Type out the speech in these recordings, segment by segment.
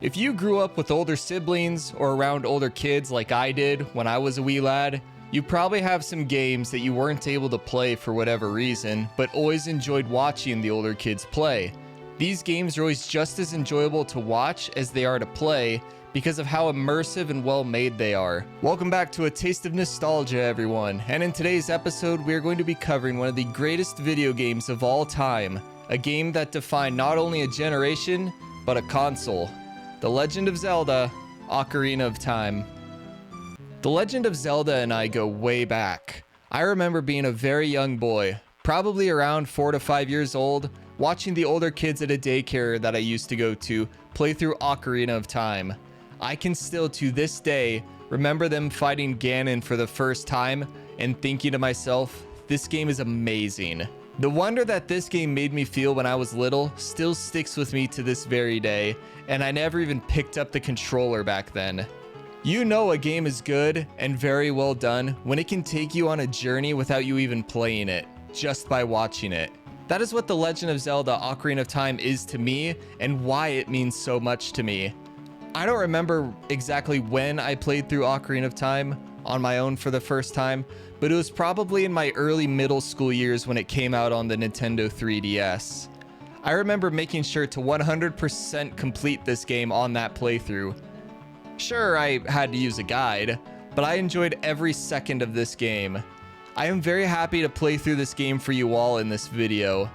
If you grew up with older siblings or around older kids like I did when I was a wee lad, you probably have some games that you weren't able to play for whatever reason, but always enjoyed watching the older kids play. These games are always just as enjoyable to watch as they are to play because of how immersive and well made they are. Welcome back to A Taste of Nostalgia, everyone, and in today's episode we are going to be covering one of the greatest video games of all time, a game that defined not only a generation, but a console. The Legend of Zelda: Ocarina of Time. The Legend of Zelda and I go way back. I remember being a very young boy, probably around 4 to 5 years old, watching the older kids at a daycare that I used to go to play through Ocarina of Time. I can still, to this day, remember them fighting Ganon for the first time and thinking to myself, this game is amazing. The wonder that this game made me feel when I was little still sticks with me to this very day, and I never even picked up the controller back then. You know a game is good and very well done when it can take you on a journey without you even playing it, just by watching it. That is what The Legend of Zelda: Ocarina of Time is to me, and why it means so much to me. I don't remember exactly when I played through Ocarina of Time on my own for the first time, but it was probably in my early middle school years when it came out on the Nintendo 3DS. I remember making sure to 100% complete this game on that playthrough. Sure, I had to use a guide, but I enjoyed every second of this game. I am very happy to play through this game for you all in this video.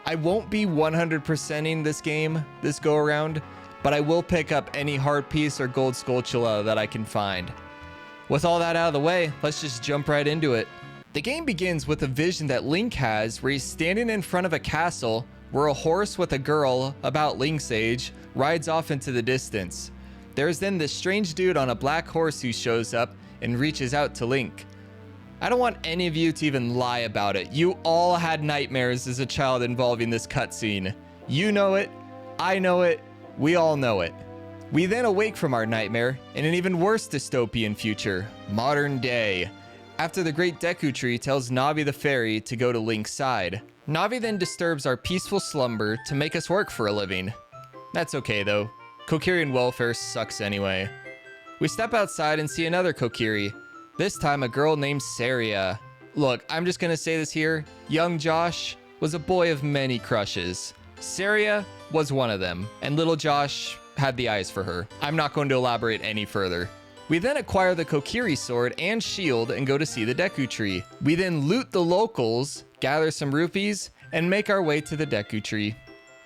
I won't be 100%ing this game this go around, but I will pick up any heart piece or gold skulltula that I can find. With all that out of the way, let's just jump right into it. The game begins with a vision that Link has where he's standing in front of a castle where a horse with a girl, about Link's age, rides off into the distance. There's then this strange dude on a black horse who shows up and reaches out to Link. I don't want any of you to even lie about it. You all had nightmares as a child involving this cutscene. You know it, I know it, we all know it. We then awake from our nightmare in an even worse dystopian future, modern day, after the great Deku tree tells Navi the fairy to go to Link's side. Navi then disturbs our peaceful slumber to make us work for a living. That's okay though, Kokirian welfare sucks anyway. We step outside and see another Kokiri, this time a girl named Saria. Look, I'm just gonna say this here, young Josh was a boy of many crushes. Saria was one of them, and little Josh had the eyes for her. I'm not going to elaborate any further. We then acquire the Kokiri sword and shield and go to see the Deku tree. We then loot the locals, gather some rupees, and make our way to the Deku tree.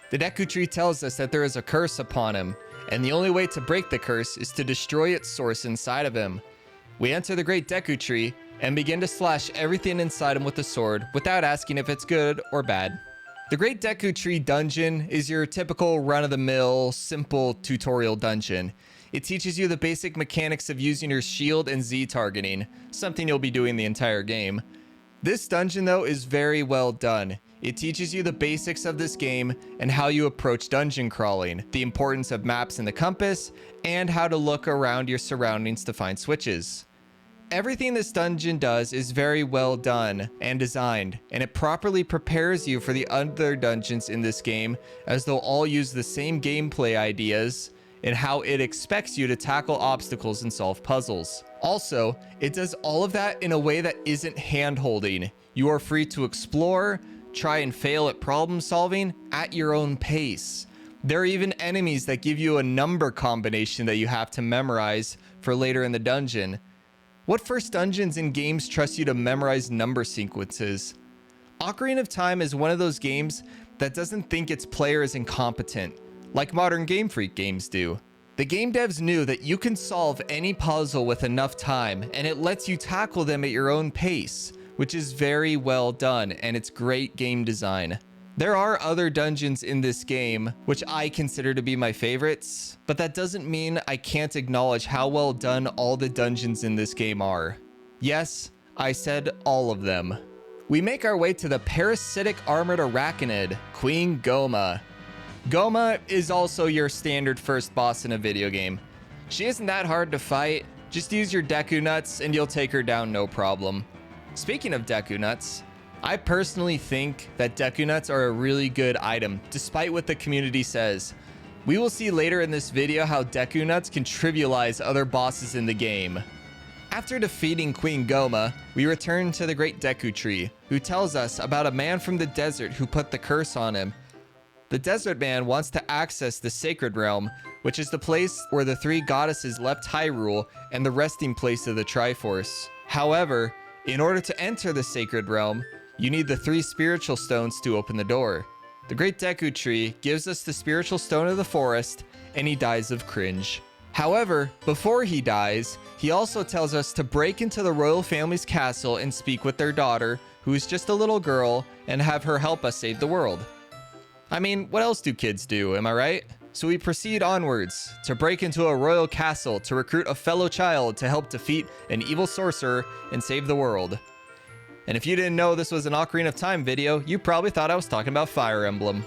The Deku tree tells us that there is a curse upon him, and the only way to break the curse is to destroy its source inside of him. We enter the great Deku tree and begin to slash everything inside him with the sword without asking if it's good or bad. The Great Deku Tree dungeon is your typical run-of-the-mill, simple tutorial dungeon. It teaches you the basic mechanics of using your shield and Z targeting, something you'll be doing the entire game. This dungeon, though, is very well done. It teaches you the basics of this game and how you approach dungeon crawling, the importance of maps and the compass, and how to look around your surroundings to find switches. Everything this dungeon does is very well done and designed, and it properly prepares you for the other dungeons in this game, as they'll all use the same gameplay ideas and how it expects you to tackle obstacles and solve puzzles. Also, it does all of that in a way that isn't hand-holding. You are free to explore, try and fail at problem solving at your own pace. There are even enemies that give you a number combination that you have to memorize for later in the dungeon. What first dungeons in games trust you to memorize number sequences? Ocarina of Time is one of those games that doesn't think its player is incompetent, like modern Game Freak games do. The game devs knew that you can solve any puzzle with enough time, and it lets you tackle them at your own pace, which is very well done, and it's great game design. There are other dungeons in this game, which I consider to be my favorites, but that doesn't mean I can't acknowledge how well done all the dungeons in this game are. Yes, I said all of them. We make our way to the parasitic armored arachnid, Queen Goma. Goma is also your standard first boss in a video game. She isn't that hard to fight, just use your Deku nuts and you'll take her down no problem. Speaking of Deku nuts, I personally think that Deku nuts are a really good item, despite what the community says. We will see later in this video how Deku Nuts can trivialize other bosses in the game. After defeating Queen Goma, we return to the Great Deku Tree, who tells us about a man from the desert who put the curse on him. The desert man wants to access the Sacred Realm, which is the place where the three goddesses left Hyrule and the resting place of the Triforce. However, in order to enter the Sacred Realm, you need the 3 spiritual stones to open the door. The Great Deku Tree gives us the spiritual stone of the forest, and he dies of cringe. However, before he dies, he also tells us to break into the royal family's castle and speak with their daughter, who is just a little girl, and have her help us save the world. I mean, what else do kids do, am I right? So we proceed onwards to break into a royal castle to recruit a fellow child to help defeat an evil sorcerer and save the world. And if you didn't know this was an Ocarina of Time video, you probably thought I was talking about Fire Emblem.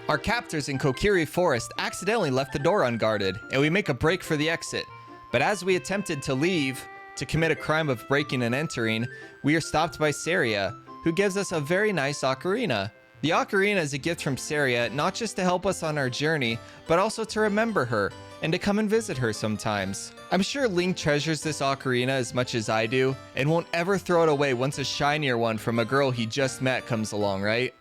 Our captors in Kokiri Forest accidentally left the door unguarded, and we make a break for the exit. But as we attempted to leave to commit a crime of breaking and entering, we are stopped by Saria, who gives us a very nice ocarina. The ocarina is a gift from Saria, not just to help us on our journey, but also to remember her, and to come and visit her sometimes. I'm sure Link treasures this ocarina as much as I do, and won't ever throw it away once a shinier one from a girl he just met comes along, right?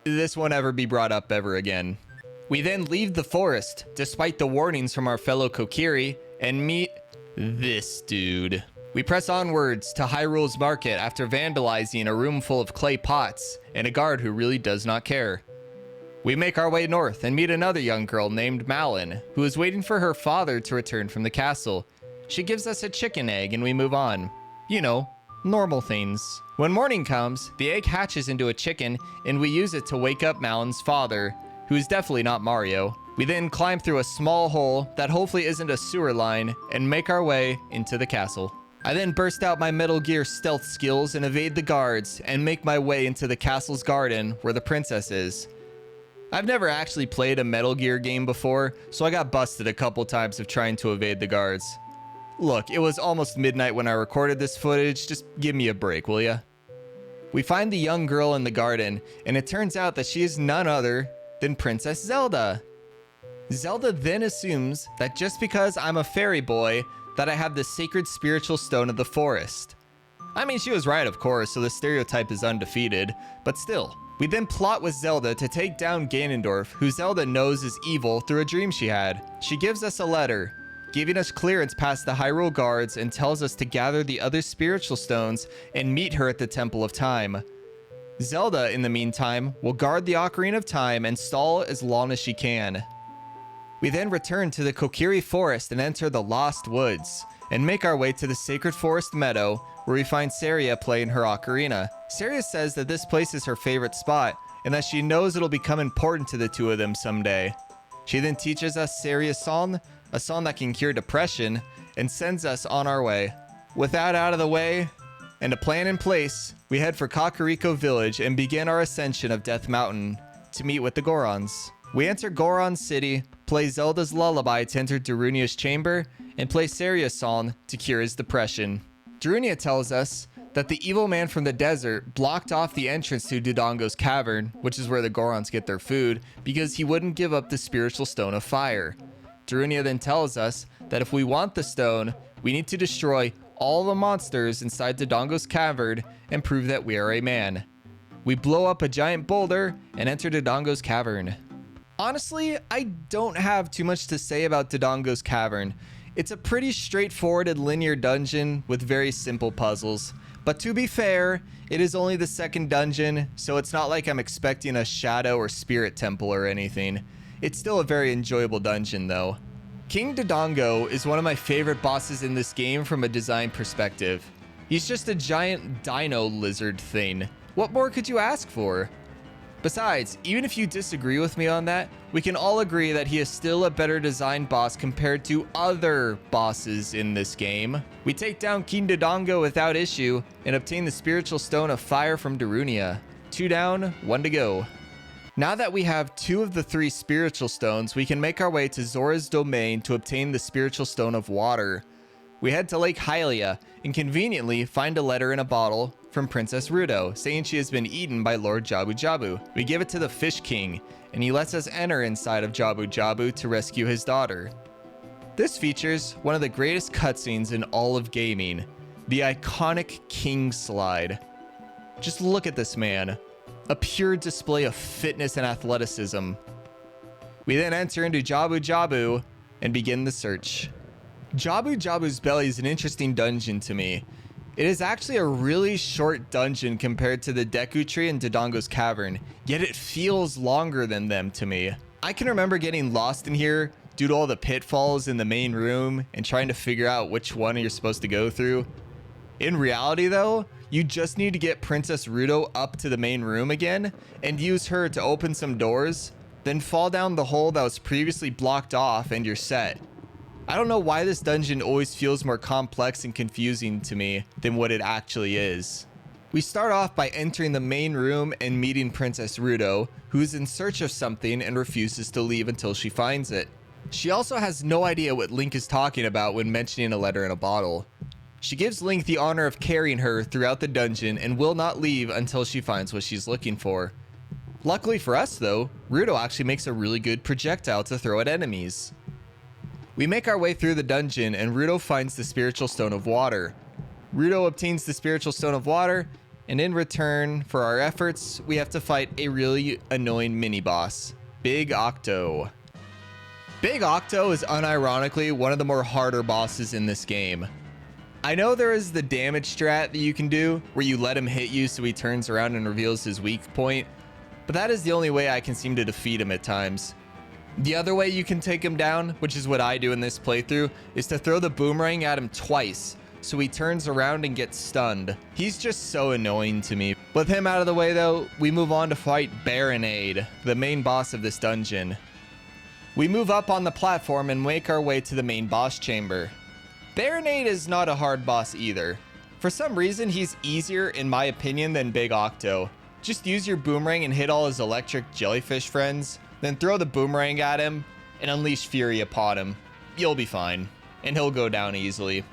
This won't ever be brought up ever again. We then leave the forest, despite the warnings from our fellow Kokiri, and meet this dude. We press onwards to Hyrule's market after vandalizing a room full of clay pots and a guard who really does not care. We make our way north and meet another young girl named Malin, who is waiting for her father to return from the castle. She gives us a chicken egg and we move on. You know, normal things. When morning comes, the egg hatches into a chicken and we use it to wake up Malin's father, who is definitely not Mario. We then climb through a small hole that hopefully isn't a sewer line and make our way into the castle. I then burst out my Metal Gear stealth skills and evade the guards and make my way into the castle's garden where the princess is. I've never actually played a Metal Gear game before, so I got busted a couple times of trying to evade the guards. Look, it was almost midnight when I recorded this footage, just give me a break, will ya? We find the young girl in the garden, and it turns out that she is none other than Princess Zelda. Zelda then assumes that just because I'm a fairy boy, that I have the sacred spiritual stone of the forest. I mean, she was right, of course, so the stereotype is undefeated, but still. We then plot with Zelda to take down Ganondorf, who Zelda knows is evil through a dream she had. She gives us a letter, giving us clearance past the Hyrule guards and tells us to gather the other spiritual stones and meet her at the Temple of Time. Zelda, in the meantime, will guard the Ocarina of Time and stall as long as she can. We then return to the Kokiri Forest and enter the Lost Woods, and make our way to the Sacred Forest Meadow, where we find Saria playing her ocarina. Saria says that this place is her favorite spot, and that she knows it'll become important to the two of them someday. She then teaches us Saria's song, a song that can cure depression, and sends us on our way. With that out of the way, and a plan in place, we head for Kakariko Village and begin our ascension of Death Mountain to meet with the Gorons. We enter Goron City, play Zelda's lullaby to enter Darunia's chamber, and play Saria's song to cure his depression. Darunia tells us that the evil man from the desert blocked off the entrance to Dodongo's Cavern, which is where the Gorons get their food, because he wouldn't give up the spiritual stone of fire. Darunia then tells us that if we want the stone, we need to destroy all the monsters inside Dodongo's Cavern and prove that we are a man. We blow up a giant boulder and enter Dodongo's Cavern. Honestly, I don't have too much to say about Dodongo's Cavern. It's a pretty straightforward and linear dungeon with very simple puzzles. But to be fair, it is only the second dungeon, so it's not like I'm expecting a shadow or spirit temple or anything. It's still a very enjoyable dungeon though. King Dodongo is one of my favorite bosses in this game from a design perspective. He's just a giant dino lizard thing. What more could you ask for? Besides, even if you disagree with me on that, we can all agree that he is still a better designed boss compared to other bosses in this game. We take down King Dodongo without issue and obtain the spiritual stone of fire from Darunia. 2 down, 1 to go. Now that we have 2 of the 3 spiritual stones, we can make our way to Zora's domain to obtain the spiritual stone of water. We head to Lake Hylia and conveniently find a letter in a bottle from Princess Ruto saying she has been eaten by Lord Jabu-Jabu. We give it to the Fish King and he lets us enter inside of Jabu-Jabu to rescue his daughter. This features one of the greatest cutscenes in all of gaming, the iconic King Slide. Just look at this man, a pure display of fitness and athleticism. We then enter into Jabu-Jabu and begin the search. Jabu-Jabu's belly is an interesting dungeon to me. It is actually a really short dungeon compared to the Deku tree and Dodongo's cavern, yet it feels longer than them to me. I can remember getting lost in here due to all the pitfalls in the main room and trying to figure out which one you're supposed to go through. In reality though, you just need to get Princess Ruto up to the main room again and use her to open some doors, then fall down the hole that was previously blocked off and you're set. I don't know why this dungeon always feels more complex and confusing to me than what it actually is. We start off by entering the main room and meeting Princess Ruto, who is in search of something and refuses to leave until she finds it. She also has no idea what Link is talking about when mentioning a letter in a bottle. She gives Link the honor of carrying her throughout the dungeon and will not leave until she finds what she's looking for. Luckily for us though, Ruto actually makes a really good projectile to throw at enemies. We make our way through the dungeon and Ruto finds the Spiritual Stone of Water. Ruto obtains the Spiritual Stone of Water, and in return for our efforts, we have to fight a really annoying mini-boss, Big Octo. Big Octo is unironically one of the more harder bosses in this game. I know there is the damage strat that you can do, where you let him hit you so he turns around and reveals his weak point, but that is the only way I can seem to defeat him at times. The other way you can take him down, which is what I do in this playthrough, is to throw the boomerang at him twice, so he turns around and gets stunned. He's just so annoying to me. With him out of the way though, we move on to fight Baronade, the main boss of this dungeon. We move up on the platform and make our way to the main boss chamber. Baronade is not a hard boss either. For some reason, he's easier in my opinion than Big Octo. Just use your boomerang and hit all his electric jellyfish friends, then throw the boomerang at him and unleash fury upon him. You'll be fine, and he'll go down easily.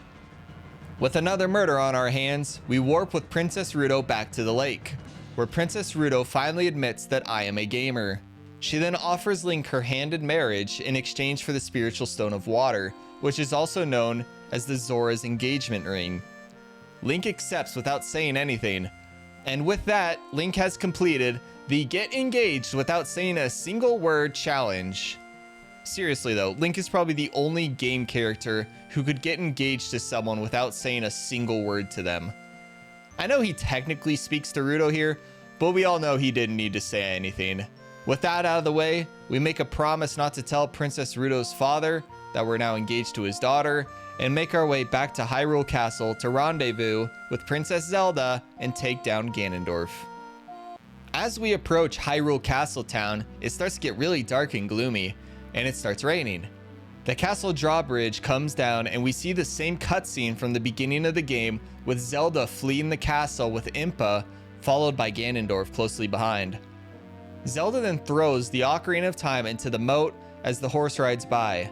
With another murder on our hands, we warp with Princess Ruto back to the lake, where Princess Ruto finally admits that I am a gamer. She then offers Link her hand in marriage in exchange for the Spiritual Stone of Water, which is also known as the Zora's engagement ring. Link accepts without saying anything, and with that, Link has completed the Get Engaged Without Saying a Single Word challenge. Seriously though, Link is probably the only game character who could get engaged to someone without saying a single word to them. I know he technically speaks to Ruto here, but we all know he didn't need to say anything. With that out of the way, we make a promise not to tell Princess Ruto's father that we're now engaged to his daughter, and make our way back to Hyrule Castle to rendezvous with Princess Zelda and take down Ganondorf. As we approach Hyrule Castle town, it starts to get really dark and gloomy, and it starts raining. The castle drawbridge comes down and we see the same cutscene from the beginning of the game, with Zelda fleeing the castle with Impa, followed by Ganondorf closely behind. Zelda then throws the Ocarina of Time into the moat as the horse rides by.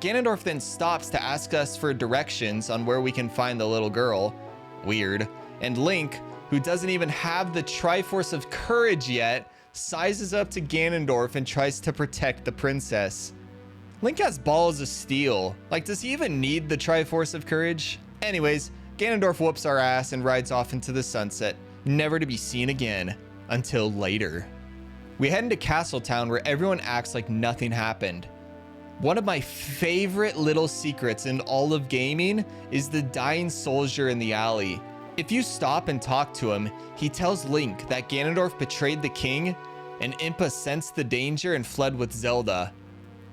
Ganondorf then stops to ask us for directions on where we can find the little girl. Weird. And Link, who doesn't even have the Triforce of Courage yet, sizes up to Ganondorf and tries to protect the princess. Link has balls of steel. Like, does he even need the Triforce of Courage? Anyways, Ganondorf whoops our ass and rides off into the sunset, never to be seen again until later. We head into Castle Town where everyone acts like nothing happened. One of my favorite little secrets in all of gaming is the dying soldier in the alley. If you stop and talk to him, he tells Link that Ganondorf betrayed the king and Impa sensed the danger and fled with Zelda.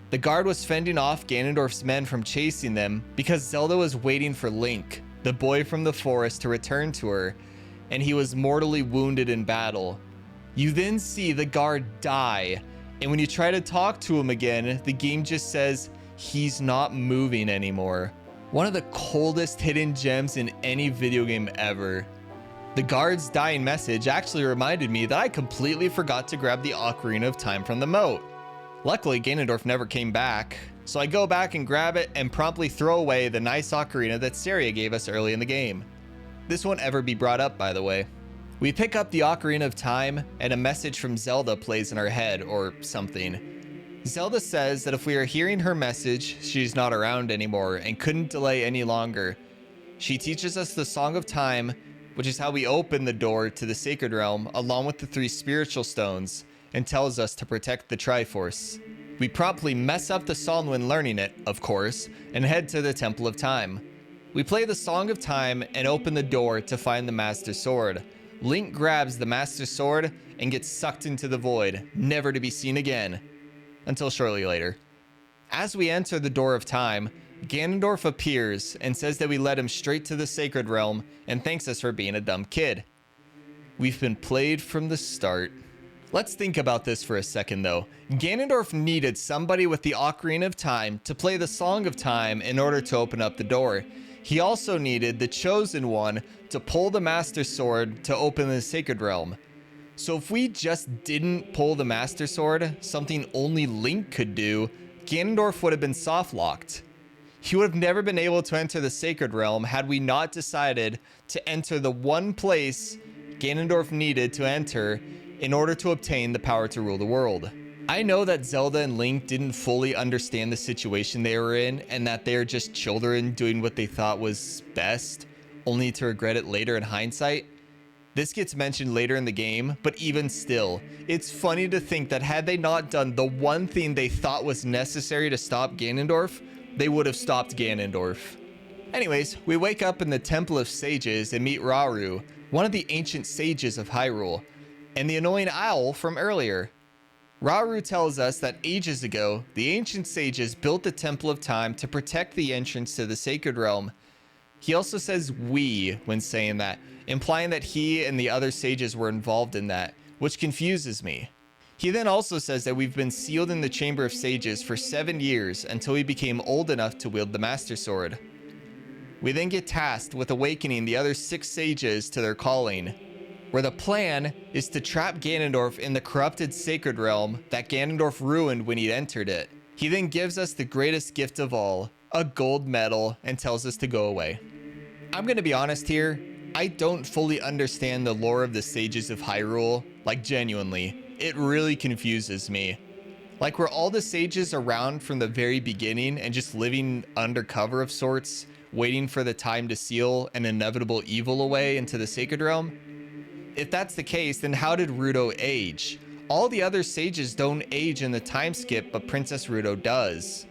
The guard was fending off Ganondorf's men from chasing them because Zelda was waiting for Link, the boy from the forest, to return to her, and he was mortally wounded in battle. You then see the guard die, and when you try to talk to him again, the game just says he's not moving anymore. One of the coldest hidden gems in any video game ever. The guard's dying message actually reminded me that I completely forgot to grab the Ocarina of Time from the moat. Luckily, Ganondorf never came back, So I go back and grab it and promptly throw away the nice ocarina that Saria gave us early in the game. This won't ever be brought up, by the way. We pick up the Ocarina of Time, and a message from Zelda plays in our head, or something. Zelda says that if we are hearing her message, she's not around anymore and couldn't delay any longer. She teaches us the Song of Time, which is how we open the door to the Sacred Realm, along with the 3 spiritual stones, and tells us to protect the Triforce. We promptly mess up the song when learning it, of course, and head to the Temple of Time. We play the Song of Time and open the door to find the Master Sword. Link grabs the Master Sword and gets sucked into the void, never to be seen again. Until shortly later. As we enter the Door of Time, Ganondorf appears and says that we led him straight to the Sacred Realm and thanks us for being a dumb kid. We've been played from the start. Let's think about this for a second though. Ganondorf needed somebody with the Ocarina of Time to play the Song of Time in order to open up the door. He also needed the Chosen One to pull the Master Sword to open the Sacred Realm. So if we just didn't pull the Master Sword, something only Link could do, Ganondorf would have been soft-locked. He would have never been able to enter the Sacred Realm had we not decided to enter the one place Ganondorf needed to enter in order to obtain the power to rule the world. I know that Zelda and Link didn't fully understand the situation they were in and that they're just children doing what they thought was best, only to regret it later in hindsight. This gets mentioned later in the game, but even still, it's funny to think that had they not done the one thing they thought was necessary to stop Ganondorf, they would have stopped Ganondorf. Anyways, we wake up in the Temple of Sages and meet Rauru, one of the ancient sages of Hyrule, and the annoying owl from earlier. Rauru tells us that ages ago, the ancient sages built the Temple of Time to protect the entrance to the Sacred Realm. He also says we when saying that, implying that he and the other sages were involved in that, which confuses me. He then also says that we've been sealed in the Chamber of Sages for 7 years until we became old enough to wield the Master Sword. We then get tasked with awakening the other 6 sages to their calling, where the plan is to trap Ganondorf in the corrupted Sacred Realm that Ganondorf ruined when he entered it. He then gives us the greatest gift of all, a gold medal, and tells us to go away. I'm gonna be honest here, I don't fully understand the lore of the sages of Hyrule, like genuinely. It really confuses me. Like, were all the sages around from the very beginning and just living undercover of sorts, waiting for the time to seal an inevitable evil away into the Sacred Realm? If that's the case, then how did Ruto age? All the other sages don't age in the time skip, but Princess Ruto does.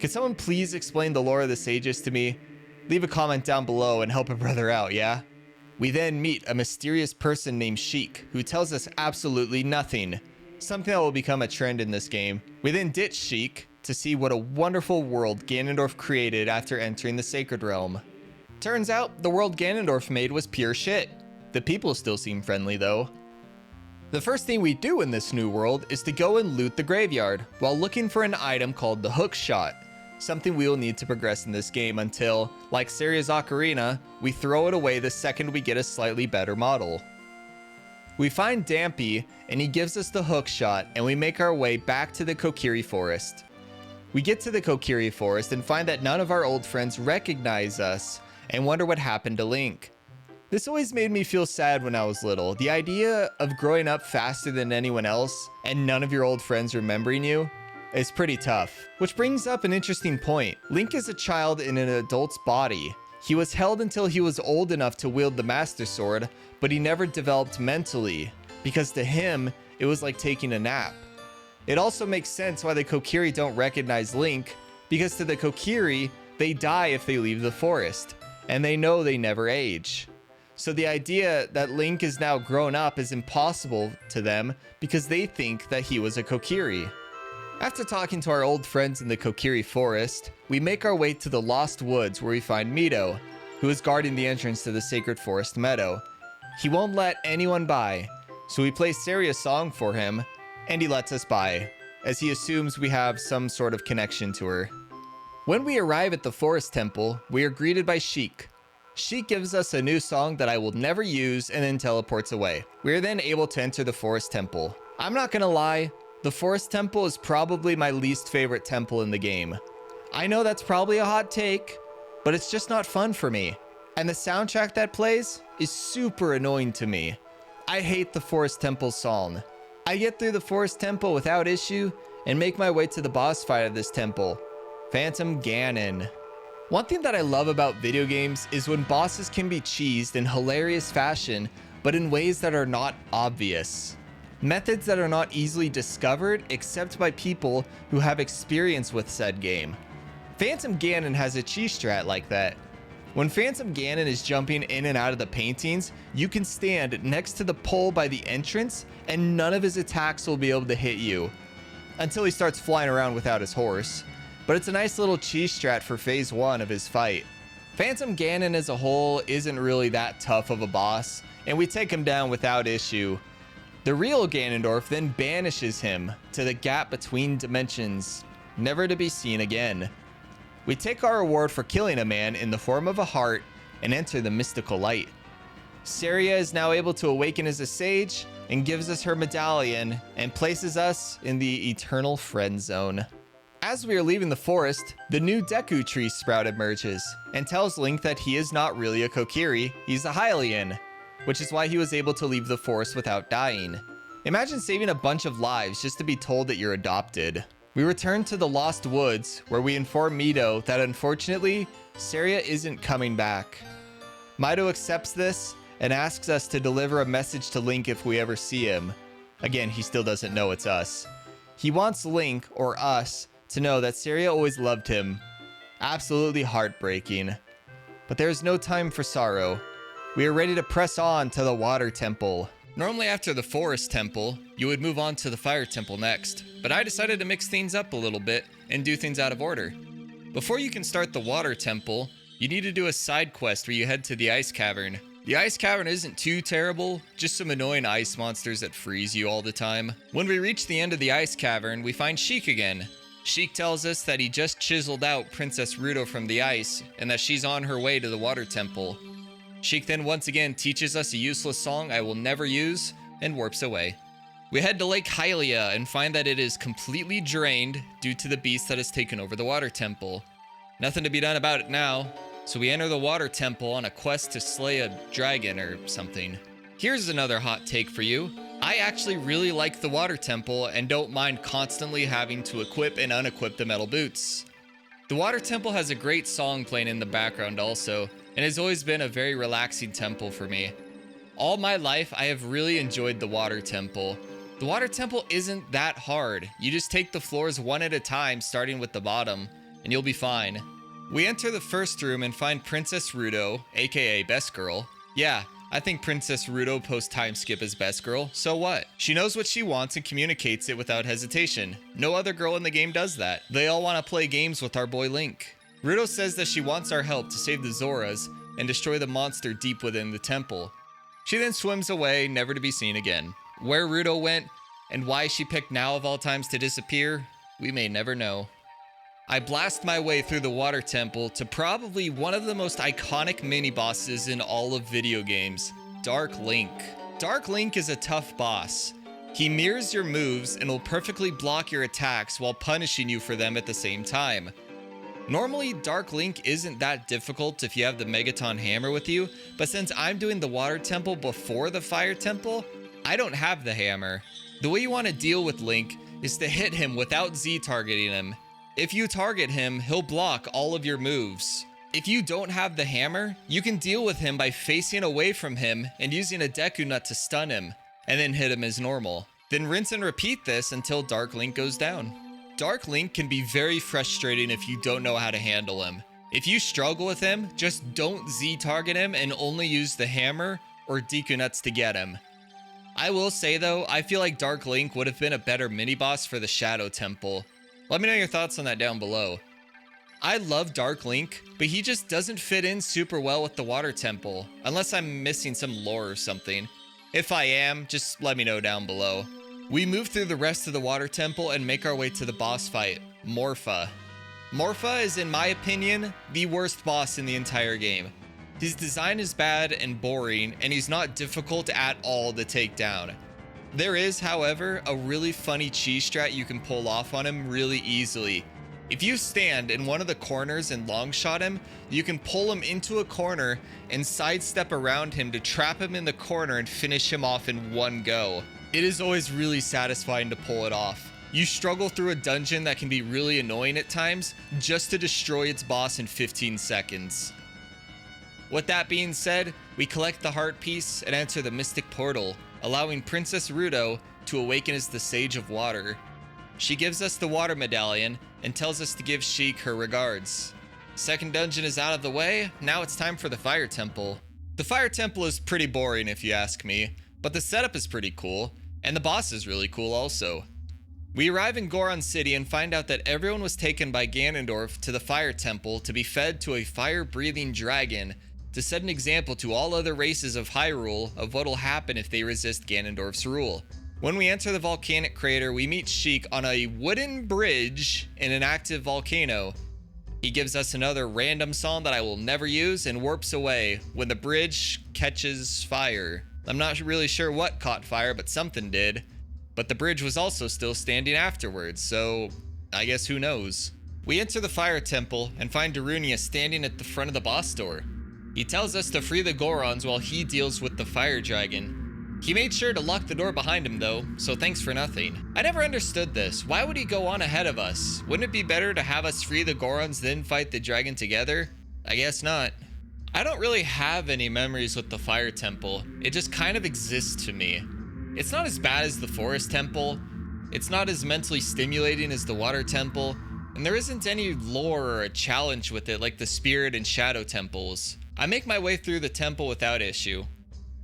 Could someone please explain the lore of the sages to me? Leave a comment down below and help a brother out, yeah? We then meet a mysterious person named Sheik, who tells us absolutely nothing. Something that will become a trend in this game. We then ditch Sheik to see what a wonderful world Ganondorf created after entering the Sacred Realm. Turns out, the world Ganondorf made was pure shit. The people still seem friendly though. The first thing we do in this new world is to go and loot the graveyard, while looking for an item called the hook shot. Something we will need to progress in this game until, like Saria's Ocarina, we throw it away the second we get a slightly better model. We find Dampy, and he gives us the hook shot, and we make our way back to the Kokiri Forest. We get to the Kokiri Forest and find that none of our old friends recognize us, and wonder what happened to Link. This always made me feel sad when I was little. The idea of growing up faster than anyone else, and none of your old friends remembering you, is pretty tough. Which brings up an interesting point. Link is a child in an adult's body. He was held until he was old enough to wield the Master Sword, but he never developed mentally, because to him, it was like taking a nap. It also makes sense why the Kokiri don't recognize Link, because to the Kokiri, they die if they leave the forest, and they know they never age. So the idea that Link is now grown up is impossible to them because they think that he was a Kokiri. After talking to our old friends in the Kokiri Forest, we make our way to the Lost Woods where we find Mito, who is guarding the entrance to the Sacred Forest Meadow. He won't let anyone by, so we play Saria's song for him, and he lets us by, as he assumes we have some sort of connection to her. When we arrive at the Forest Temple, we are greeted by Sheik. Sheik gives us a new song that I will never use and then teleports away. We are then able to enter the Forest Temple. I'm not gonna lie, The Forest Temple is probably my least favorite temple in the game. I know that's probably a hot take, but it's just not fun for me. And the soundtrack that plays is super annoying to me. I hate the Forest Temple song. I get through the Forest Temple without issue and make my way to the boss fight of this temple, Phantom Ganon. One thing that I love about video games is when bosses can be cheesed in hilarious fashion, but in ways that are not obvious. Methods that are not easily discovered except by people who have experience with said game. Phantom Ganon has a cheese strat like that. When Phantom Ganon is jumping in and out of the paintings, you can stand next to the pole by the entrance and none of his attacks will be able to hit you. Until he starts flying around without his horse. But it's a nice little cheese strat for phase 1 of his fight. Phantom Ganon as a whole isn't really that tough of a boss, and we take him down without issue. The real Ganondorf then banishes him to the gap between dimensions, never to be seen again. We take our reward for killing a man in the form of a heart and enter the mystical light. Saria is now able to awaken as a sage and gives us her medallion and places us in the eternal friend zone. As we are leaving the forest, the new Deku tree sprout emerges and tells Link that he is not really a Kokiri, he's a Hylian, which is why he was able to leave the forest without dying. Imagine saving a bunch of lives just to be told that you're adopted. We return to the Lost Woods, where we inform Mido that unfortunately, Saria isn't coming back. Mido accepts this and asks us to deliver a message to Link if we ever see him. Again, he still doesn't know it's us. He wants Link, or us, to know that Saria always loved him. Absolutely heartbreaking. But there is no time for sorrow. We are ready to press on to the Water Temple. Normally after the Forest Temple, you would move on to the Fire Temple next, but I decided to mix things up a little bit and do things out of order. Before you can start the Water Temple, you need to do a side quest where you head to the Ice Cavern. The Ice Cavern isn't too terrible, just some annoying ice monsters that freeze you all the time. When we reach the end of the Ice Cavern, we find Sheik again. Sheik tells us that he just chiseled out Princess Ruto from the ice and that she's on her way to the Water Temple. Sheik then once again teaches us a useless song I will never use and warps away. We head to Lake Hylia and find that it is completely drained due to the beast that has taken over the Water Temple. Nothing to be done about it now, so we enter the Water Temple on a quest to slay a dragon or something. Here's another hot take for you. I actually really like the Water Temple and don't mind constantly having to equip and unequip the metal boots. The Water Temple has a great song playing in the background also, and has always been a very relaxing temple for me. All my life, I have really enjoyed the Water Temple. The Water Temple isn't that hard. You just take the floors one at a time, starting with the bottom, and you'll be fine. We enter the first room and find Princess Ruto, aka Best Girl. Yeah, I think Princess Ruto post time skip is Best Girl, so what? She knows what she wants and communicates it without hesitation. No other girl in the game does that. They all want to play games with our boy Link. Ruto says that she wants our help to save the Zoras and destroy the monster deep within the temple. She then swims away, never to be seen again. Where Ruto went and why she picked now of all times to disappear, we may never know. I blast my way through the Water Temple to probably one of the most iconic mini-bosses in all of video games, Dark Link. Dark Link is a tough boss. He mirrors your moves and will perfectly block your attacks while punishing you for them at the same time. Normally, Dark Link isn't that difficult if you have the Megaton Hammer with you, but since I'm doing the Water Temple before the Fire Temple, I don't have the hammer. The way you want to deal with Link is to hit him without Z-targeting him. If you target him, he'll block all of your moves. If you don't have the hammer, you can deal with him by facing away from him and using a Deku Nut to stun him, and then hit him as normal. Then rinse and repeat this until Dark Link goes down. Dark Link can be very frustrating if you don't know how to handle him. If you struggle with him, just don't Z-target him and only use the hammer or Deku Nuts to get him. I will say though, I feel like Dark Link would have been a better mini-boss for the Shadow Temple. Let me know your thoughts on that down below. I love Dark Link, but he just doesn't fit in super well with the Water Temple, unless I'm missing some lore or something. If I am, just let me know down below. We move through the rest of the Water Temple and make our way to the boss fight, Morpha. Morpha is, in my opinion, the worst boss in the entire game. His design is bad and boring, and he's not difficult at all to take down. There is, however, a really funny cheese strat you can pull off on him really easily. If you stand in one of the corners and long shot him, you can pull him into a corner and sidestep around him to trap him in the corner and finish him off in one go. It is always really satisfying to pull it off. You struggle through a dungeon that can be really annoying at times just to destroy its boss in 15 seconds. With that being said, we collect the heart piece and enter the mystic portal, allowing Princess Ruto to awaken as the Sage of Water. She gives us the water medallion and tells us to give Sheik her regards. Second dungeon is out of the way, now it's time for the Fire Temple. The Fire Temple is pretty boring if you ask me, but the setup is pretty cool, and the boss is really cool also. We arrive in Goron City and find out that everyone was taken by Ganondorf to the Fire Temple to be fed to a fire-breathing dragon to set an example to all other races of Hyrule of what will happen if they resist Ganondorf's rule. When we enter the volcanic crater, we meet Sheik on a wooden bridge in an active volcano. He gives us another random song that I will never use and warps away when the bridge catches fire. I'm not really sure what caught fire, but something did. But the bridge was also still standing afterwards, so I guess who knows. We enter the Fire Temple and find Darunia standing at the front of the boss door. He tells us to free the Gorons while he deals with the fire dragon. He made sure to lock the door behind him though, so thanks for nothing. I never understood this. Why would he go on ahead of us? Wouldn't it be better to have us free the Gorons then fight the dragon together? I guess not. I don't really have any memories with the Fire Temple. It just kind of exists to me. It's not as bad as the Forest Temple. It's not as mentally stimulating as the Water Temple. And there isn't any lore or a challenge with it like the Spirit and Shadow Temples. I make my way through the temple without issue.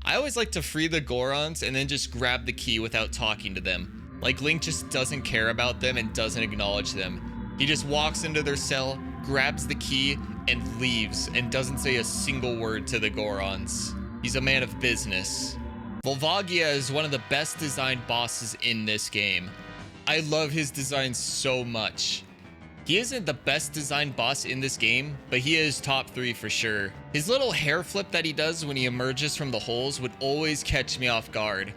I always like to free the Gorons and then just grab the key without talking to them. Like Link just doesn't care about them and doesn't acknowledge them. He just walks into their cell, grabs the key, and leaves and doesn't say a single word to the Gorons. He's a man of business. Volvagia is one of the best designed bosses in this game. I love his design so much. He isn't the best designed boss in this game, but he is top 3 for sure. His little hair flip that he does when he emerges from the holes would always catch me off guard.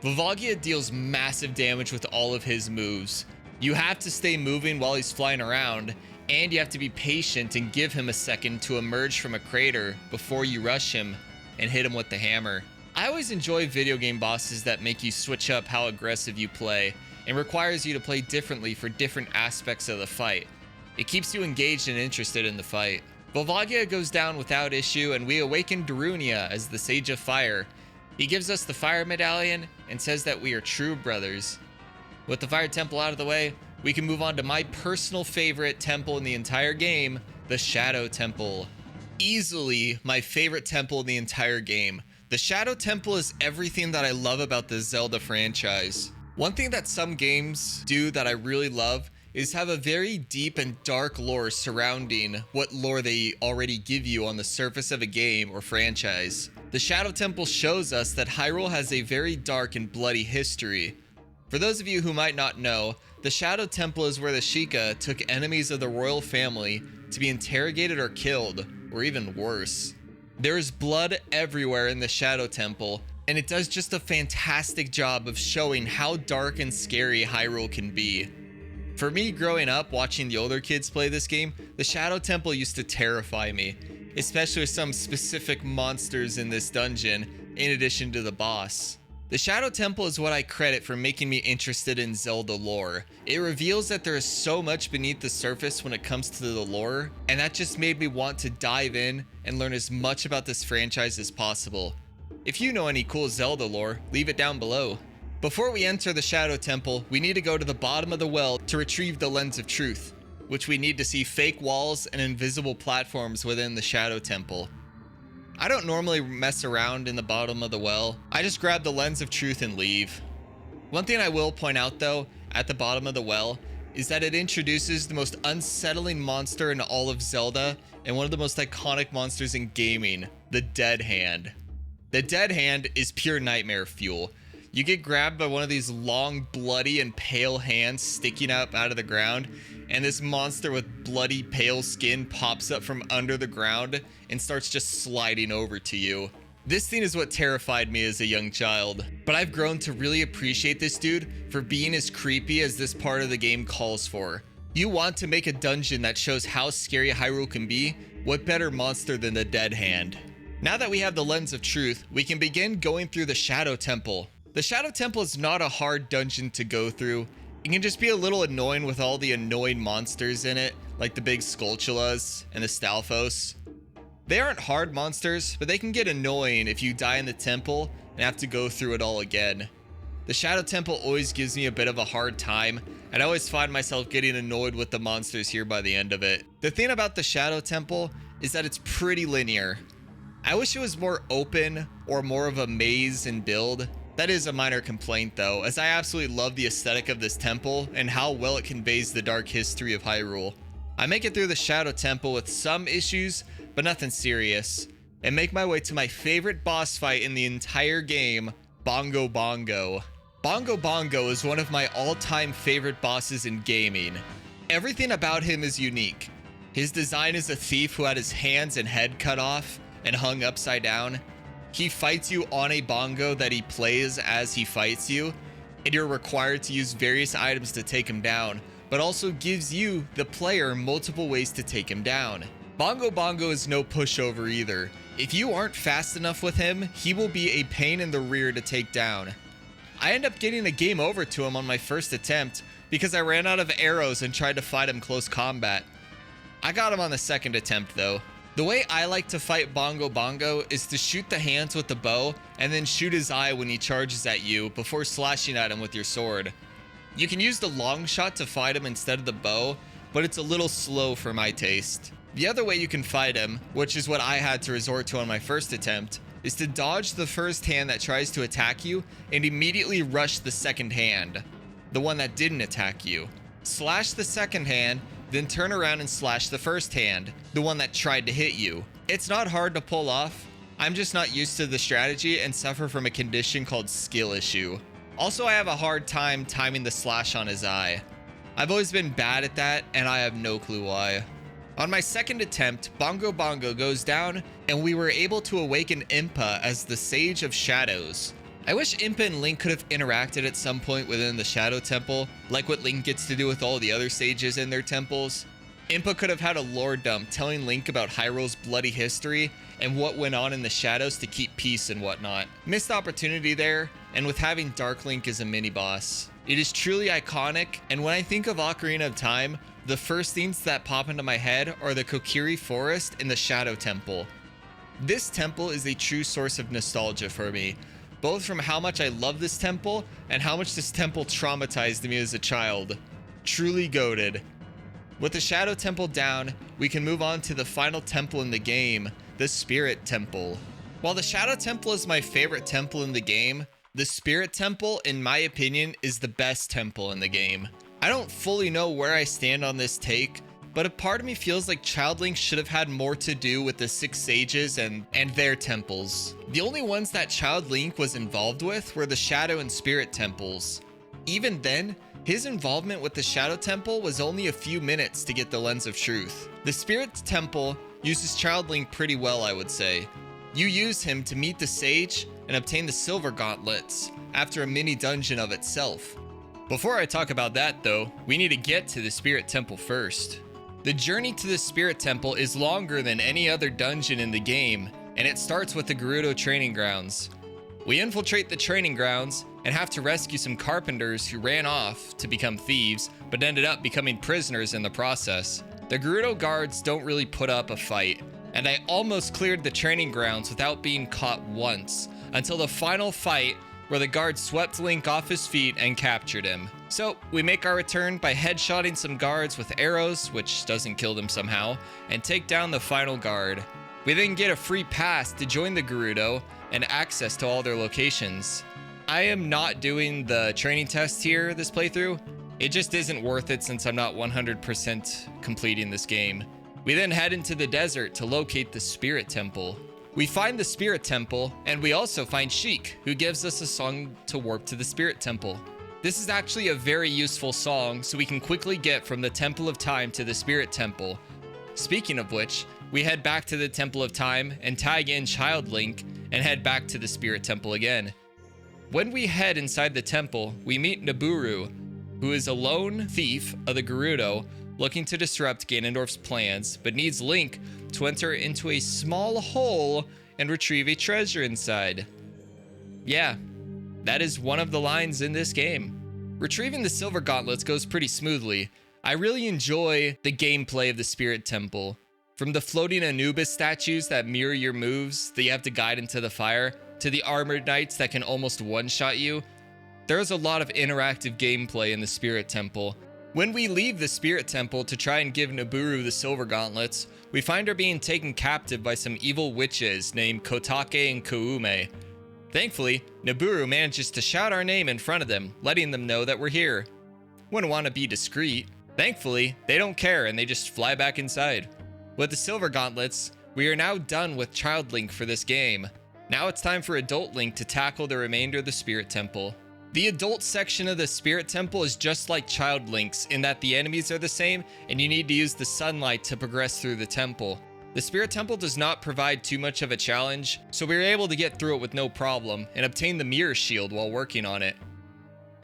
Volvagia deals massive damage with all of his moves. You have to stay moving while he's flying around, and you have to be patient and give him a second to emerge from a crater before you rush him and hit him with the hammer. I always enjoy video game bosses that make you switch up how aggressive you play and requires you to play differently for different aspects of the fight. It keeps you engaged and interested in the fight. Volvagia goes down without issue and we awaken Darunia as the Sage of Fire. He gives us the Fire Medallion and says that we are true brothers. With the Fire Temple out of the way, we can move on to my personal favorite temple in the entire game, the Shadow Temple. Easily my favorite temple in the entire game. The Shadow Temple is everything that I love about the Zelda franchise. One thing that some games do that I really love is have a very deep and dark lore surrounding what lore they already give you on the surface of a game or franchise. The Shadow Temple shows us that Hyrule has a very dark and bloody history. For those of you who might not know, the Shadow Temple is where the Sheikah took enemies of the royal family to be interrogated or killed, or even worse. There is blood everywhere in the Shadow Temple, and it does just a fantastic job of showing how dark and scary Hyrule can be. For me, growing up watching the older kids play this game, the Shadow Temple used to terrify me, especially with some specific monsters in this dungeon, in addition to the boss. The Shadow Temple is what I credit for making me interested in Zelda lore. It reveals that there is so much beneath the surface when it comes to the lore, and that just made me want to dive in and learn as much about this franchise as possible. If you know any cool Zelda lore, leave it down below. Before we enter the Shadow Temple, we need to go to the bottom of the well to retrieve the Lens of Truth, which we need to see fake walls and invisible platforms within the Shadow Temple. I don't normally mess around in the bottom of the well. I just grab the Lens of Truth and leave. One thing I will point out though, at the bottom of the well, is that it introduces the most unsettling monster in all of Zelda and one of the most iconic monsters in gaming, the Dead Hand. The Dead Hand is pure nightmare fuel. You get grabbed by one of these long, bloody, and pale hands sticking up out of the ground, and this monster with bloody, pale skin pops up from under the ground and starts just sliding over to you. This scene is what terrified me as a young child, but I've grown to really appreciate this dude for being as creepy as this part of the game calls for. You want to make a dungeon that shows how scary Hyrule can be? What better monster than the Dead Hand? Now that we have the Lens of Truth, we can begin going through the Shadow Temple. The Shadow Temple is not a hard dungeon to go through. It can just be a little annoying with all the annoying monsters in it, like the big Skulltulas and the Stalfos. They aren't hard monsters, but they can get annoying if you die in the temple and have to go through it all again. The Shadow Temple always gives me a bit of a hard time, and I always find myself getting annoyed with the monsters here by the end of it. The thing about the Shadow Temple is that it's pretty linear. I wish it was more open or more of a maze in build. That is a minor complaint though, as I absolutely love the aesthetic of this temple and how well it conveys the dark history of Hyrule. I make it through the Shadow Temple with some issues, but nothing serious, and make my way to my favorite boss fight in the entire game, Bongo Bongo. Bongo Bongo is one of my all-time favorite bosses in gaming. Everything about him is unique. His design is a thief who had his hands and head cut off and hung upside down. He fights you on a bongo that he plays as he fights you, and you're required to use various items to take him down, but also gives you, the player, multiple ways to take him down. Bongo Bongo is no pushover either. If you aren't fast enough with him, he will be a pain in the rear to take down. I end up getting a game over to him on my first attempt because I ran out of arrows and tried to fight him close combat. I got him on the second attempt though. The way I like to fight Bongo Bongo is to shoot the hands with the bow and then shoot his eye when he charges at you before slashing at him with your sword. You can use the long shot to fight him instead of the bow, but it's a little slow for my taste. The other way you can fight him, which is what I had to resort to on my first attempt, is to dodge the first hand that tries to attack you and immediately rush the second hand, the one that didn't attack you. Slash the second hand, then turn around and slash the first hand, the one that tried to hit you. It's not hard to pull off. I'm just not used to the strategy and suffer from a condition called skill issue. Also, I have a hard time timing the slash on his eye. I've always been bad at that, and I have no clue why. On my second attempt, Bongo Bongo goes down, and we were able to awaken Impa as the Sage of Shadows. I wish Impa and Link could have interacted at some point within the Shadow Temple, like what Link gets to do with all the other sages in their temples. Impa could have had a lore dump telling Link about Hyrule's bloody history and what went on in the shadows to keep peace and whatnot. Missed opportunity there, and with having Dark Link as a mini-boss. It is truly iconic, and when I think of Ocarina of Time, the first things that pop into my head are the Kokiri Forest and the Shadow Temple. This temple is a true source of nostalgia for me, both from how much I love this temple and how much this temple traumatized me as a child. Truly goated. With the Shadow Temple down, we can move on to the final temple in the game, the Spirit Temple. While the Shadow Temple is my favorite temple in the game, the Spirit Temple, in my opinion, is the best temple in the game. I don't fully know where I stand on this take, but a part of me feels like Child Link should have had more to do with the 6 sages and their temples. The only ones that Child Link was involved with were the Shadow and Spirit temples. Even then, his involvement with the Shadow Temple was only a few minutes to get the Lens of Truth. The Spirit Temple uses Child Link pretty well, I would say. You use him to meet the Sage and obtain the Silver Gauntlets after a mini dungeon of itself. Before I talk about that though, we need to get to the Spirit Temple first. The journey to the Spirit Temple is longer than any other dungeon in the game, and it starts with the Gerudo Training Grounds. We infiltrate the training grounds and have to rescue some carpenters who ran off to become thieves, but ended up becoming prisoners in the process. The Gerudo guards don't really put up a fight, and I almost cleared the training grounds without being caught once, until the final fight where the guard swept Link off his feet and captured him. So we make our return by headshotting some guards with arrows, which doesn't kill them somehow, and take down the final guard. We then get a free pass to join the Gerudo and access to all their locations. I am not doing the training test here this playthrough. It just isn't worth it since I'm not 100% completing this game. We then head into the desert to locate the Spirit Temple. We find the Spirit Temple, and we also find Sheik, who gives us a song to warp to the Spirit Temple. This is actually a very useful song, so we can quickly get from the Temple of Time to the Spirit Temple. Speaking of which, we head back to the Temple of Time and tag in Child Link and head back to the Spirit Temple again. When we head inside the temple, we meet Nabooru, who is a lone thief of the Gerudo looking to disrupt Ganondorf's plans, but needs Link to enter into a small hole and retrieve a treasure inside. Yeah, that is one of the lines in this game. Retrieving the Silver Gauntlets goes pretty smoothly. I really enjoy the gameplay of the Spirit Temple. From the floating Anubis statues that mirror your moves that you have to guide into the fire, to the armored knights that can almost one-shot you, there's a lot of interactive gameplay in the Spirit Temple. When we leave the Spirit Temple to try and give Nabooru the Silver Gauntlets, we find her being taken captive by some evil witches named Kotake and Koume. Thankfully, Nabooru manages to shout our name in front of them, letting them know that we're here. Wouldn't want to be discreet. Thankfully, they don't care and they just fly back inside. With the Silver Gauntlets, we are now done with Child Link for this game. Now it's time for Adult Link to tackle the remainder of the Spirit Temple. The adult section of the Spirit Temple is just like Child Link's in that the enemies are the same and you need to use the sunlight to progress through the temple. The Spirit Temple does not provide too much of a challenge, so we were able to get through it with no problem and obtain the Mirror Shield while working on it.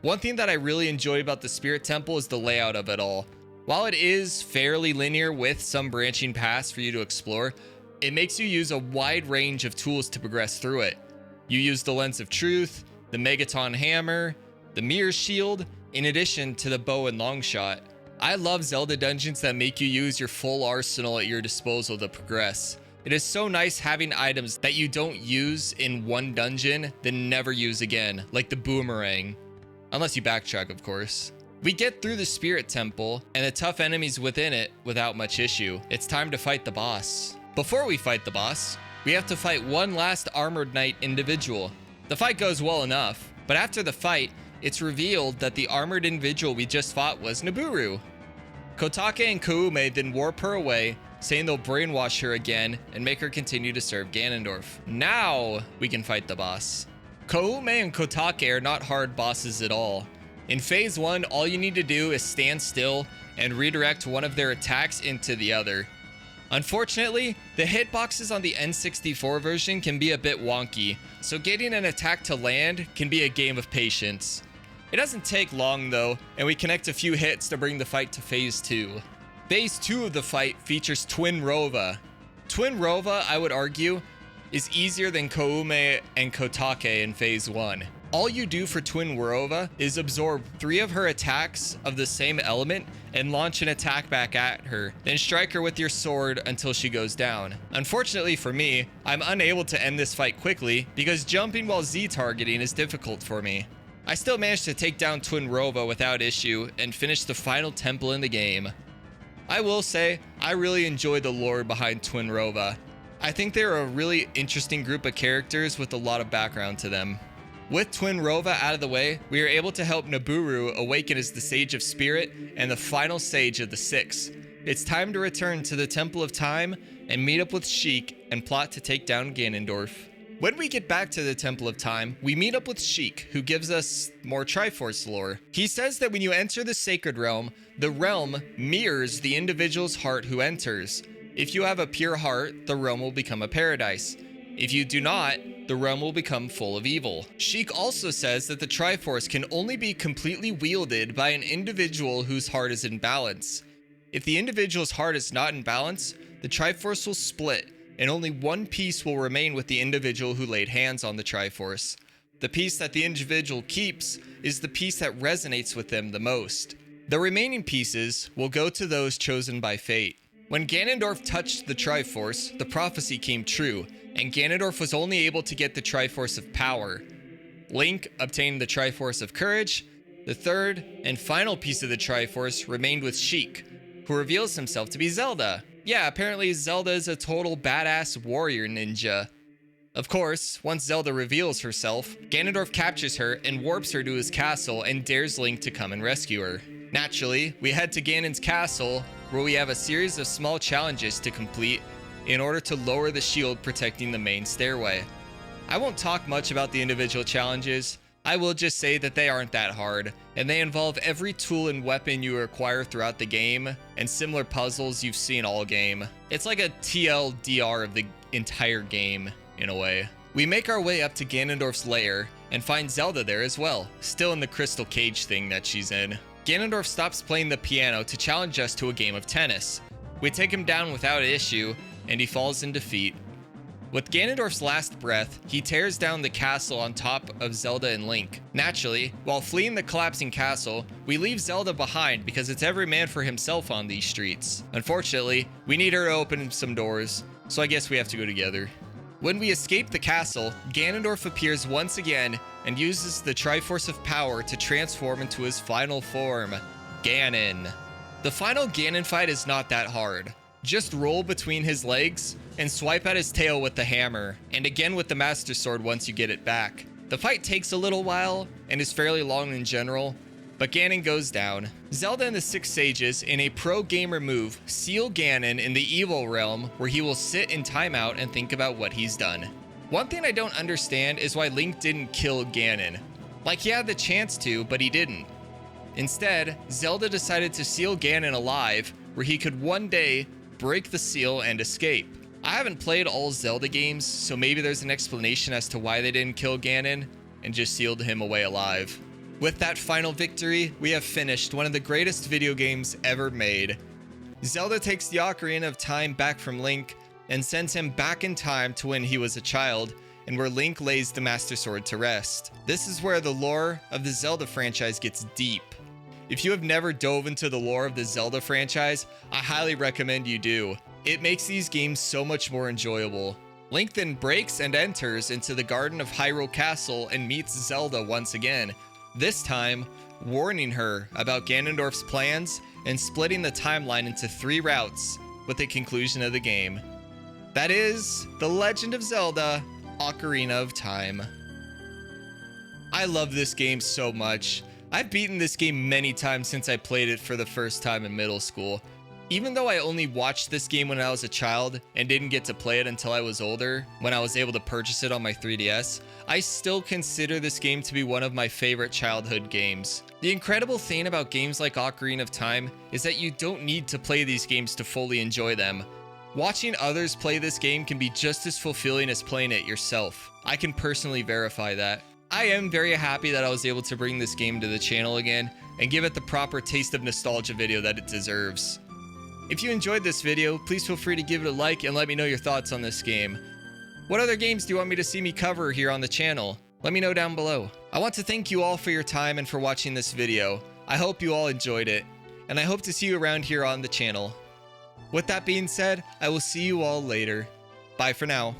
One thing that I really enjoy about the Spirit Temple is the layout of it all. While it is fairly linear with some branching paths for you to explore, it makes you use a wide range of tools to progress through it. You use the Lens of Truth, the Megaton Hammer, the Mirror Shield, in addition to the bow and long shot. I love Zelda dungeons that make you use your full arsenal at your disposal to progress. It is so nice having items that you don't use in one dungeon, then never use again, like the boomerang. Unless you backtrack, of course. We get through the Spirit Temple and the tough enemies within it without much issue. It's time to fight the boss. Before we fight the boss, we have to fight one last Armored Knight individual. The fight goes well enough, but after the fight, it's revealed that the armored individual we just fought was Nabooru. Kotake and Koume then warp her away, saying they'll brainwash her again and make her continue to serve Ganondorf. Now we can fight the boss. Koume and Kotake are not hard bosses at all. In Phase 1, all you need to do is stand still and redirect one of their attacks into the other. Unfortunately, the hitboxes on the N64 version can be a bit wonky, so getting an attack to land can be a game of patience. It doesn't take long though, and we connect a few hits to bring the fight to Phase 2. Phase 2 of the fight features Twin Rova. Twin Rova, I would argue, is easier than Koume and Kotake in Phase 1. All you do for Twin Rova is absorb 3 of her attacks of the same element and launch an attack back at her, then strike her with your sword until she goes down. Unfortunately for me, I'm unable to end this fight quickly because jumping while Z-targeting is difficult for me. I still managed to take down Twin Rova without issue and finish the final temple in the game. I will say, I really enjoy the lore behind Twin Rova. I think they're a really interesting group of characters with a lot of background to them. With Twin Rova out of the way, we are able to help Nabooru awaken as the Sage of Spirit and the final Sage of the Six. It's time to return to the Temple of Time and meet up with Sheik and plot to take down Ganondorf. When we get back to the Temple of Time, we meet up with Sheik, who gives us more Triforce lore. He says that when you enter the Sacred Realm, the realm mirrors the individual's heart who enters. If you have a pure heart, the realm will become a paradise. If you do not, the realm will become full of evil. Sheik also says that the Triforce can only be completely wielded by an individual whose heart is in balance. If the individual's heart is not in balance, the Triforce will split, and only one piece will remain with the individual who laid hands on the Triforce. The piece that the individual keeps is the piece that resonates with them the most. The remaining pieces will go to those chosen by fate. When Ganondorf touched the Triforce, the prophecy came true, and Ganondorf was only able to get the Triforce of Power. Link obtained the Triforce of Courage. The third and final piece of the Triforce remained with Sheik, who reveals himself to be Zelda. Yeah, apparently Zelda is a total badass warrior ninja. Of course, once Zelda reveals herself, Ganondorf captures her and warps her to his castle and dares Link to come and rescue her. Naturally, we head to Ganon's castle, where we have a series of small challenges to complete in order to lower the shield protecting the main stairway. I won't talk much about the individual challenges. I will just say that they aren't that hard, and they involve every tool and weapon you acquire throughout the game, and similar puzzles you've seen all game. It's like a TLDR of the entire game, in a way. We make our way up to Ganondorf's lair and find Zelda there as well, still in the crystal cage thing that she's in. Ganondorf stops playing the piano to challenge us to a game of tennis. We take him down without issue, and he falls in defeat. With Ganondorf's last breath, he tears down the castle on top of Zelda and Link. Naturally, while fleeing the collapsing castle, we leave Zelda behind because it's every man for himself on these streets. Unfortunately, we need her to open some doors, so I guess we have to go together. When we escape the castle, Ganondorf appears once again and uses the Triforce of Power to transform into his final form, Ganon. The final Ganon fight is not that hard. Just roll between his legs and swipe at his tail with the hammer, and again with the Master Sword once you get it back. The fight takes a little while and is fairly long in general, but Ganon goes down. Zelda and the Six Sages, in a pro gamer move, seal Ganon in the evil realm where he will sit in timeout and think about what he's done. One thing I don't understand is why Link didn't kill Ganon. Like, he had the chance to, but he didn't. Instead, Zelda decided to seal Ganon alive where he could one day break the seal and escape. I haven't played all Zelda games, so maybe there's an explanation as to why they didn't kill Ganon and just sealed him away alive. With that final victory, we have finished one of the greatest video games ever made. Zelda takes the Ocarina of Time back from Link and sends him back in time to when he was a child, and where Link lays the Master Sword to rest. This is where the lore of the Zelda franchise gets deep. If you have never dove into the lore of the Zelda franchise, I highly recommend you do. It makes these games so much more enjoyable. Link then breaks and enters into the garden of Hyrule Castle and meets Zelda once again, this time warning her about Ganondorf's plans and splitting the timeline into 3 routes with the conclusion of the game. That is The Legend of Zelda: Ocarina of Time. I love this game so much. I've beaten this game many times since I played it for the first time in middle school. Even though I only watched this game when I was a child and didn't get to play it until I was older, when I was able to purchase it on my 3DS, I still consider this game to be one of my favorite childhood games. The incredible thing about games like Ocarina of Time is that you don't need to play these games to fully enjoy them. Watching others play this game can be just as fulfilling as playing it yourself. I can personally verify that. I am very happy that I was able to bring this game to the channel again and give it the proper taste of nostalgia video that it deserves. If you enjoyed this video, please feel free to give it a like and let me know your thoughts on this game. What other games do you want me to see me cover here on the channel? Let me know down below. I want to thank you all for your time and for watching this video. I hope you all enjoyed it, and I hope to see you around here on the channel. With that being said, I will see you all later. Bye for now.